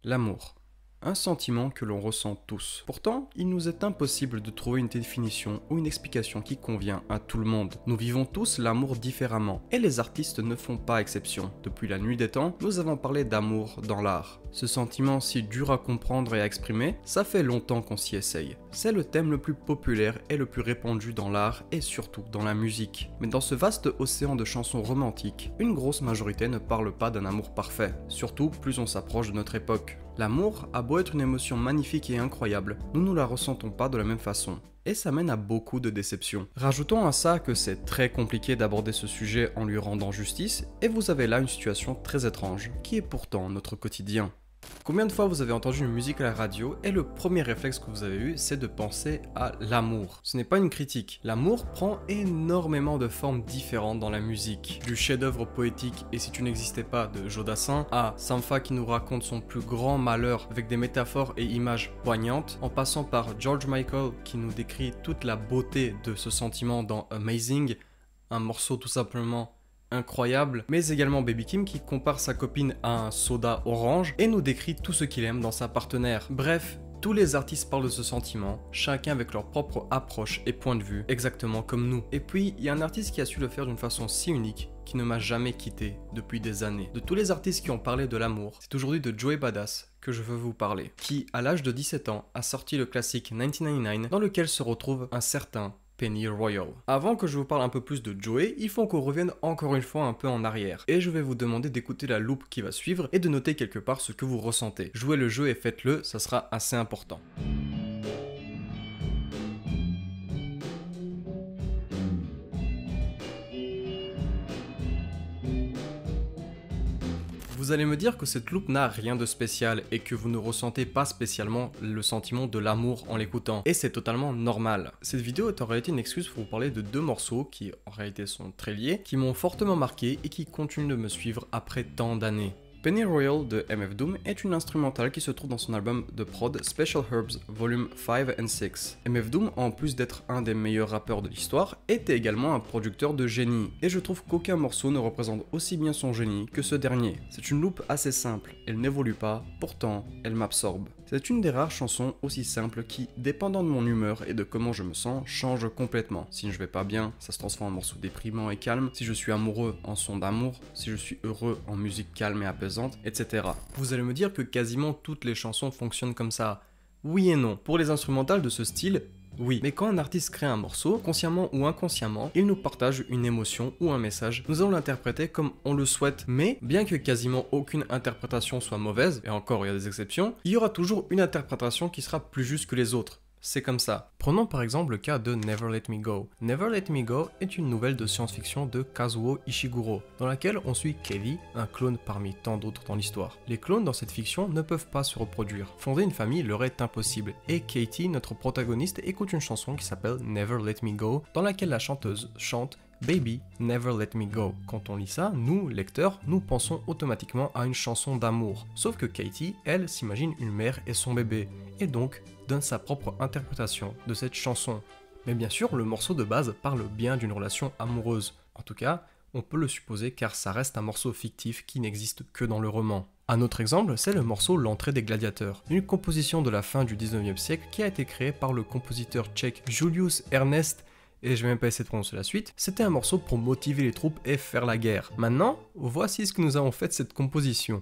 L'amour. Un sentiment que l'on ressent tous. Pourtant, il nous est impossible de trouver une définition ou une explication qui convient à tout le monde. Nous vivons tous l'amour différemment, et les artistes ne font pas exception. Depuis la nuit des temps, nous avons parlé d'amour dans l'art. Ce sentiment si dur à comprendre et à exprimer, ça fait longtemps qu'on s'y essaye. C'est le thème le plus populaire et le plus répandu dans l'art et surtout dans la musique. Mais dans ce vaste océan de chansons romantiques, une grosse majorité ne parle pas d'un amour parfait, surtout plus on s'approche de notre époque. L'amour a beau être une émotion magnifique et incroyable, nous ne la ressentons pas de la même façon. Et ça mène à beaucoup de déceptions. Rajoutons à ça que c'est très compliqué d'aborder ce sujet en lui rendant justice, et vous avez là une situation très étrange, qui est pourtant notre quotidien. Combien de fois vous avez entendu une musique à la radio et le premier réflexe que vous avez eu, c'est de penser à l'amour. Ce n'est pas une critique. L'amour prend énormément de formes différentes dans la musique. Du chef-d'œuvre poétique Et si tu n'existais pas de Jodassin à Sampha qui nous raconte son plus grand malheur avec des métaphores et images poignantes, en passant par George Michael qui nous décrit toute la beauté de ce sentiment dans Amazing, un morceau tout simplement incroyable, mais également Baby Kim qui compare sa copine à un soda orange et nous décrit tout ce qu'il aime dans sa partenaire. Bref, tous les artistes parlent de ce sentiment, chacun avec leur propre approche et point de vue, exactement comme nous. Et puis, il y a un artiste qui a su le faire d'une façon si unique, qui ne m'a jamais quitté depuis des années. De tous les artistes qui ont parlé de l'amour, c'est aujourd'hui de Joey Badass que je veux vous parler, qui, à l'âge de 17 ans, a sorti le classique 1999, dans lequel se retrouve un certain Penny Royal. Avant que je vous parle un peu plus de Joey, il faut qu'on revienne encore une fois un peu en arrière. Et je vais vous demander d'écouter la loupe qui va suivre et de noter quelque part ce que vous ressentez. Jouez le jeu et faites-le, ça sera assez important. Vous allez me dire que cette loupe n'a rien de spécial et que vous ne ressentez pas spécialement le sentiment de l'amour en l'écoutant. Et c'est totalement normal. Cette vidéo est en réalité une excuse pour vous parler de deux morceaux qui en réalité sont très liés, qui m'ont fortement marqué et qui continuent de me suivre après tant d'années. Penny Royal de MF Doom est une instrumentale qui se trouve dans son album de prod Special Herbs Volume 5 and 6. MF Doom, en plus d'être un des meilleurs rappeurs de l'histoire, était également un producteur de génie, et je trouve qu'aucun morceau ne représente aussi bien son génie que ce dernier. C'est une loupe assez simple, elle n'évolue pas, pourtant elle m'absorbe. C'est une des rares chansons aussi simples qui, dépendant de mon humeur et de comment je me sens, change complètement. Si je vais pas bien, ça se transforme en morceau déprimant et calme. Si je suis amoureux, en son d'amour. Si je suis heureux, en musique calme et apaisante, etc. Vous allez me dire que quasiment toutes les chansons fonctionnent comme ça. Oui et non. Pour les instrumentales de ce style, oui, mais quand un artiste crée un morceau, consciemment ou inconsciemment, il nous partage une émotion ou un message. Nous allons l'interpréter comme on le souhaite, mais bien que quasiment aucune interprétation soit mauvaise, et encore il y a des exceptions, il y aura toujours une interprétation qui sera plus juste que les autres. C'est comme ça. Prenons par exemple le cas de Never Let Me Go. Never Let Me Go est une nouvelle de science-fiction de Kazuo Ishiguro, dans laquelle on suit Kelly, un clone parmi tant d'autres dans l'histoire. Les clones dans cette fiction ne peuvent pas se reproduire. Fonder une famille leur est impossible, et Katie, notre protagoniste, écoute une chanson qui s'appelle Never Let Me Go, dans laquelle la chanteuse chante Baby, Never Let Me Go. Quand on lit ça, nous, lecteurs, nous pensons automatiquement à une chanson d'amour. Sauf que Katie, elle, s'imagine une mère et son bébé, et donc donne sa propre interprétation de cette chanson. Mais bien sûr, le morceau de base parle bien d'une relation amoureuse. En tout cas, on peut le supposer car ça reste un morceau fictif qui n'existe que dans le roman. Un autre exemple, c'est le morceau L'entrée des gladiateurs, une composition de la fin du 19e siècle qui a été créée par le compositeur tchèque Julius Ernest, et je vais même pas essayer de prononcer la suite. C'était un morceau pour motiver les troupes et faire la guerre. Maintenant, voici ce que nous avons fait de cette composition.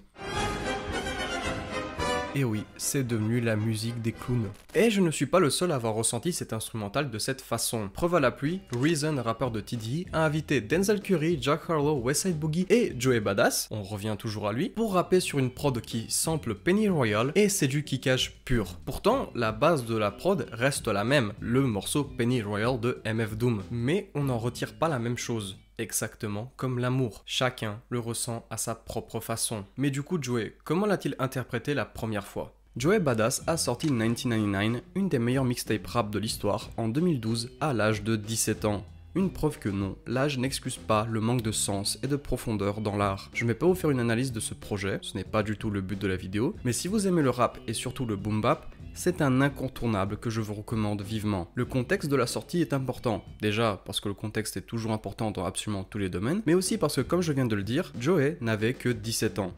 Et oui, c'est devenu la musique des clowns. Et je ne suis pas le seul à avoir ressenti cet instrumental de cette façon. Preuve à l'appui, Reason, rappeur de TDE, a invité Denzel Curry, Jack Harlow, Westside Boogie et Joey Badass, on revient toujours à lui, pour rapper sur une prod qui sample Penny Royal, et c'est du kickage pur. Pourtant, la base de la prod reste la même, le morceau Penny Royal de MF Doom. Mais on n'en retire pas la même chose. Exactement comme l'amour. Chacun le ressent à sa propre façon. Mais du coup, Joey, comment l'a-t-il interprété la première fois ? Joey Badass a sorti 1999, une des meilleures mixtapes rap de l'histoire, en 2012, à l'âge de 17 ans. Une preuve que non, l'âge n'excuse pas le manque de sens et de profondeur dans l'art. Je ne vais pas vous faire une analyse de ce projet, ce n'est pas du tout le but de la vidéo, mais si vous aimez le rap et surtout le boom bap, c'est un incontournable que je vous recommande vivement. Le contexte de la sortie est important. Déjà parce que le contexte est toujours important dans absolument tous les domaines, mais aussi parce que comme je viens de le dire, Joey n'avait que 17 ans.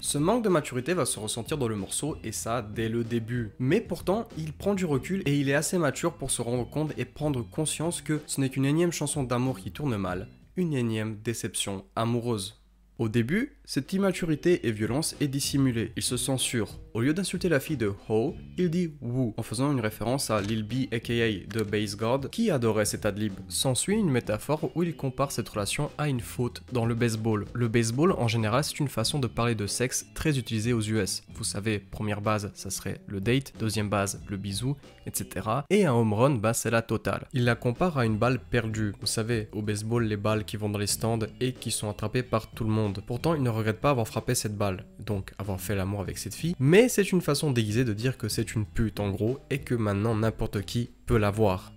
Ce manque de maturité va se ressentir dans le morceau et ça dès le début. Mais pourtant, il prend du recul et il est assez mature pour se rendre compte et prendre conscience que ce n'est qu'une énième chanson d'amour qui tourne mal, une énième déception amoureuse. Au début, cette immaturité et violence est dissimulée. Il se censure. Au lieu d'insulter la fille de Ho, il dit Woo, en faisant une référence à Lil B aka The Bass God, qui adorait cet adlib. S'ensuit une métaphore où il compare cette relation à une faute dans le baseball. Le baseball, en général, c'est une façon de parler de sexe très utilisée aux US. Vous savez, première base, ça serait le date, deuxième base, le bisou, etc. Et un home run, bah c'est la totale. Il la compare à une balle perdue. Vous savez, au baseball, les balles qui vont dans les stands et qui sont attrapées par tout le monde. Pourtant, il ne regrette pas avoir frappé cette balle, donc avoir fait l'amour avec cette fille, mais c'est une façon déguisée de dire que c'est une pute en gros, et que maintenant n'importe qui peut l'avoir.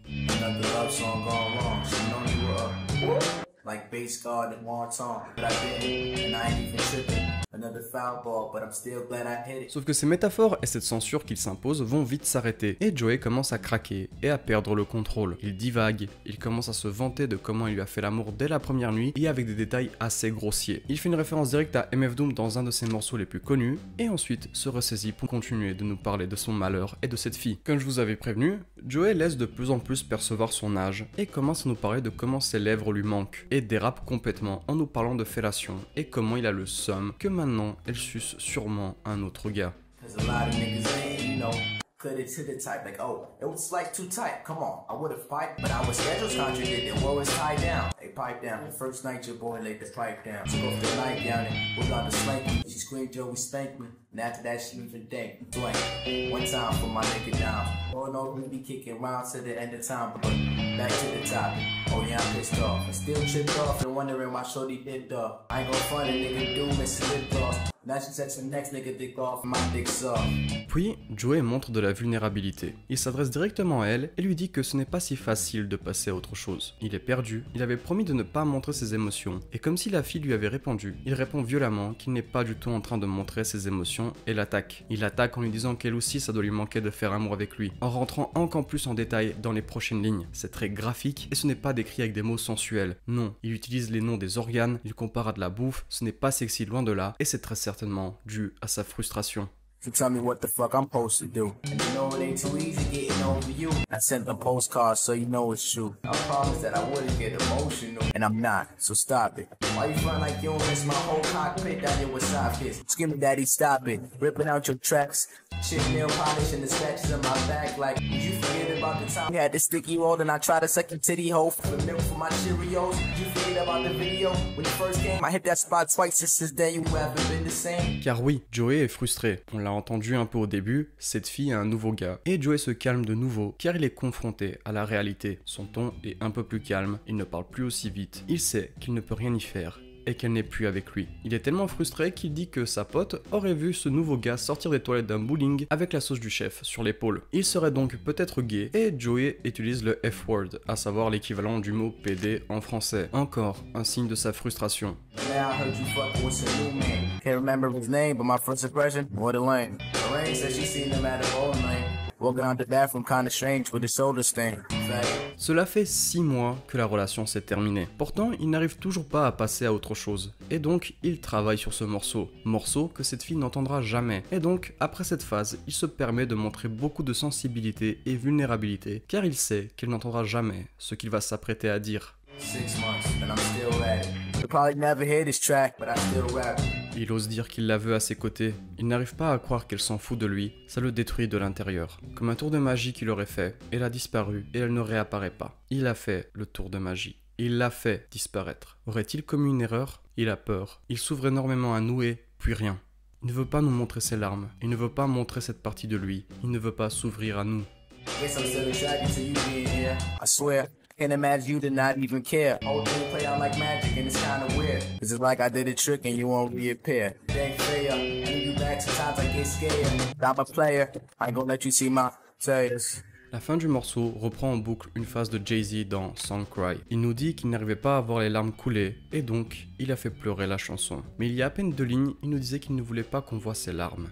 Sauf que ces métaphores et cette censure qu'il s'impose vont vite s'arrêter, et Joey commence à craquer et à perdre le contrôle. Il divague, il commence à se vanter de comment il lui a fait l'amour dès la première nuit, et avec des détails assez grossiers. Il fait une référence directe à MF Doom dans un de ses morceaux les plus connus, et ensuite se ressaisit pour continuer de nous parler de son malheur et de cette fille. Comme je vous avais prévenu, Joey laisse de plus en plus percevoir son âge, et commence à nous parler de comment ses lèvres lui manquent, et dérape complètement en nous parlant de fellation, et comment il a le seum que maintenant elle suce sûrement un autre gars. Cut it to the type like, oh, it was like too tight, come on, I would've piped, but our schedules contradicted, what was tied down? They pipe down, the first night your boy laid the pipe down, took off the night down and we got the spanking, she screamed, Joey spank me, and after that she even thanked me, one time for my nigga down, oh no, we be kicking rounds to the end of time, but back to the topic, oh yeah, I'm pissed off, and still tripped off and wondering why shorty dipped off, I ain't gon' front a nigga do miss lip gloss. Puis, Joey montre de la vulnérabilité. Il s'adresse directement à elle et lui dit que ce n'est pas si facile de passer à autre chose. Il est perdu, il avait promis de ne pas montrer ses émotions, et comme si la fille lui avait répondu, il répond violemment qu'il n'est pas du tout en train de montrer ses émotions et l'attaque. Il l'attaque en lui disant qu'elle aussi ça doit lui manquer de faire amour avec lui, en rentrant encore plus en détail dans les prochaines lignes. C'est très graphique et ce n'est pas décrit avec des mots sensuels. Non, il utilise les noms des organes, il compare à de la bouffe, ce n'est pas sexy loin de là, et c'est très certainement dû à sa frustration. So tell me what the fuck I'm supposed to do. And you know it ain't too easy getting over you. I sent them postcards so you know it's true. I promised that I wouldn't get emotional. And I'm not, so stop it. Why you front like you don't miss my whole cockpit down here with side kids? Screaming daddy, stop it. Ripping out your tracks. Chip nail polish and the scratches on my back. Like, did you forget about the time we had this sticky roll and I tried to suck your titty hole for the milk for my Cheerios? Did you forget about the video when you first came? I hit that spot twice since then you haven't been the same. Car oui, Joey est frustré. On l'a entendu un peu au début, cette fille a un nouveau gars. Et Joey se calme de nouveau, car il est confronté à la réalité. Son ton est un peu plus calme, il ne parle plus aussi vite. Il sait qu'il ne peut rien y faire, et qu'elle n'est plus avec lui. Il est tellement frustré qu'il dit que sa pote aurait vu ce nouveau gars sortir des toilettes d'un bowling avec la sauce du chef sur l'épaule. Il serait donc peut-être gay, et Joey utilise le F-word, à savoir l'équivalent du mot PD en français. Encore un signe de sa frustration. Cela fait 6 mois que la relation s'est terminée. Pourtant, il n'arrive toujours pas à passer à autre chose. Et donc, il travaille sur ce morceau. Morceau que cette fille n'entendra jamais. Et donc, après cette phase, il se permet de montrer beaucoup de sensibilité et vulnérabilité, car il sait qu'il n'entendra jamais ce qu'il va s'apprêter à dire. 6 months and I'm still at it. You'll probably never hear this track, but I still rap. Il ose dire qu'il la veut à ses côtés. Il n'arrive pas à croire qu'elle s'en fout de lui. Ça le détruit de l'intérieur. Comme un tour de magie qu'il aurait fait. Elle a disparu et elle ne réapparaît pas. Il a fait le tour de magie. Il l'a fait disparaître. Aurait-il commis une erreur? Il a peur. Il s'ouvre énormément à nous et puis rien. Il ne veut pas nous montrer ses larmes. Il ne veut pas montrer cette partie de lui. Il ne veut pas s'ouvrir à nous. Guess I'm still attracted to you being here. I swear. Can't imagine you to not even care. Whole thing play out like magic and it's kinda weird. Cause it's like I did a trick and you won't reappear. It ain't fair. I need you back, sometimes I get scared. I'm a player. I ain't gonna let you see my tears. La fin du morceau reprend en boucle une phrase de Jay-Z dans Song Cry. Il nous dit qu'il n'arrivait pas à voir les larmes couler, et donc il a fait pleurer la chanson. Mais il y a à peine 2 lignes, il nous disait qu'il ne voulait pas qu'on voit ses larmes.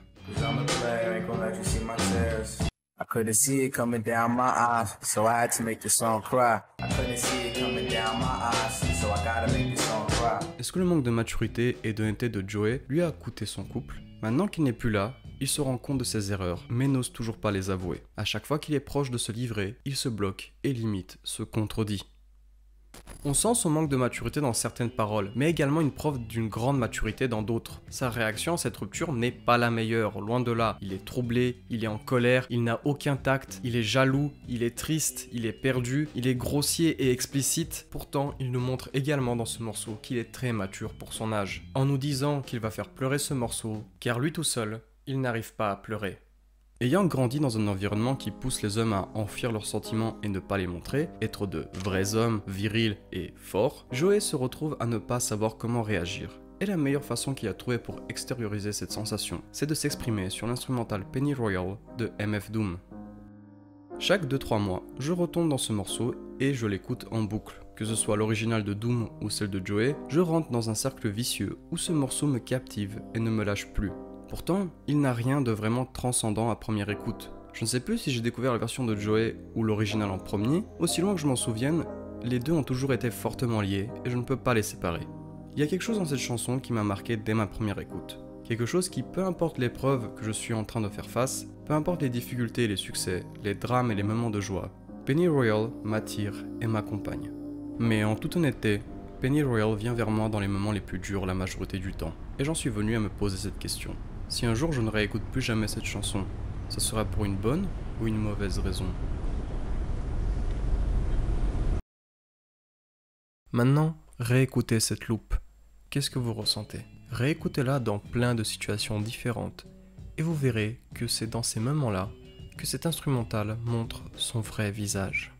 I couldn't see it coming down my eyes, so I had to make the song cry. I couldn't see it coming down my eyes, so I gotta make the song cry. Wow. Est-ce que le manque de maturité et d'honnêteté de Joey lui a coûté son couple? Maintenant qu'il n'est plus là, il se rend compte de ses erreurs, mais n'ose toujours pas les avouer. À chaque fois qu'il est proche de se livrer, il se bloque et limite se contredit. On sent son manque de maturité dans certaines paroles, mais également une preuve d'une grande maturité dans d'autres. Sa réaction à cette rupture n'est pas la meilleure, loin de là. Il est troublé, il est en colère, il n'a aucun tact, il est jaloux, il est triste, il est perdu, il est grossier et explicite. Pourtant, il nous montre également dans ce morceau qu'il est très mature pour son âge, en nous disant qu'il va faire pleurer ce morceau, car lui tout seul, il n'arrive pas à pleurer. Ayant grandi dans un environnement qui pousse les hommes à enfuir leurs sentiments et ne pas les montrer, être de vrais hommes, virils et forts, Joey se retrouve à ne pas savoir comment réagir. Et la meilleure façon qu'il a trouvée pour extérioriser cette sensation, c'est de s'exprimer sur l'instrumental Penny Royal de MF Doom. Chaque 2-3 mois, je retombe dans ce morceau et je l'écoute en boucle. Que ce soit l'original de Doom ou celle de Joey, je rentre dans un cercle vicieux où ce morceau me captive et ne me lâche plus. Pourtant, il n'a rien de vraiment transcendant à première écoute. Je ne sais plus si j'ai découvert la version de Joey ou l'original en premier, aussi loin que je m'en souvienne, les deux ont toujours été fortement liés et je ne peux pas les séparer. Il y a quelque chose dans cette chanson qui m'a marqué dès ma première écoute. Quelque chose qui, peu importe l'épreuve que je suis en train de faire face, peu importe les difficultés et les succès, les drames et les moments de joie, Penny Royal m'attire et m'accompagne. Mais en toute honnêteté, Penny Royal vient vers moi dans les moments les plus durs la majorité du temps, et j'en suis venu à me poser cette question. Si un jour je ne réécoute plus jamais cette chanson, ce sera pour une bonne ou une mauvaise raison? Maintenant, réécoutez cette loupe. Qu'est-ce que vous ressentez? Réécoutez-la dans plein de situations différentes, et vous verrez que c'est dans ces moments-là que cet instrumental montre son vrai visage.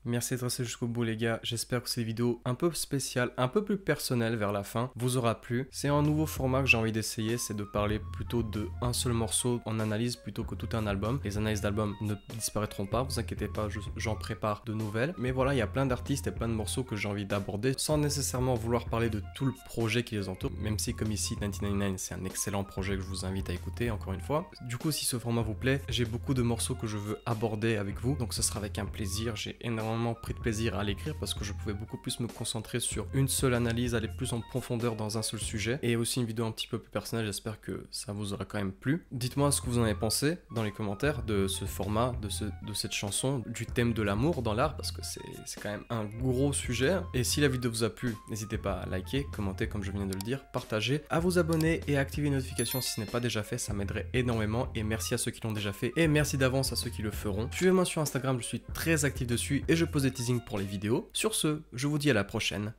Merci d'être resté jusqu'au bout les gars, j'espère que cette vidéo un peu spéciale, un peu plus personnelle vers la fin, vous aura plu. C'est un nouveau format que j'ai envie d'essayer, c'est de parler plutôt d'un seul morceau en analyse plutôt que tout un album. Les analyses d'albums ne disparaîtront pas, vous inquiétez pas, j'en prépare de nouvelles. Mais voilà, il y a plein d'artistes et plein de morceaux que j'ai envie d'aborder sans nécessairement vouloir parler de tout le projet qui les entoure, même si comme ici 1999 c'est un excellent projet que je vous invite à écouter encore une fois. Du coup si ce format vous plaît, j'ai beaucoup de morceaux que je veux aborder avec vous, donc ce sera avec un plaisir, j'ai énormément pris de plaisir à l'écrire parce que je pouvais beaucoup plus me concentrer sur une seule analyse, aller plus en profondeur dans un seul sujet, et aussi une vidéo un petit peu plus personnelle, j'espère que ça vous aura quand même plu. Dites-moi ce que vous en avez pensé dans les commentaires de ce format, de cette chanson, du thème de l'amour dans l'art, parce que c'est quand même un gros sujet, et si la vidéo vous a plu, n'hésitez pas à liker, commenter comme je viens de le dire, partager, à vous abonner et à activer les notifications si ce n'est pas déjà fait, ça m'aiderait énormément, et merci à ceux qui l'ont déjà fait, et merci d'avance à ceux qui le feront. Suivez-moi sur Instagram, je suis très actif dessus, et je pose des teasings pour les vidéos. Sur ce, je vous dis à la prochaine.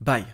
Bye!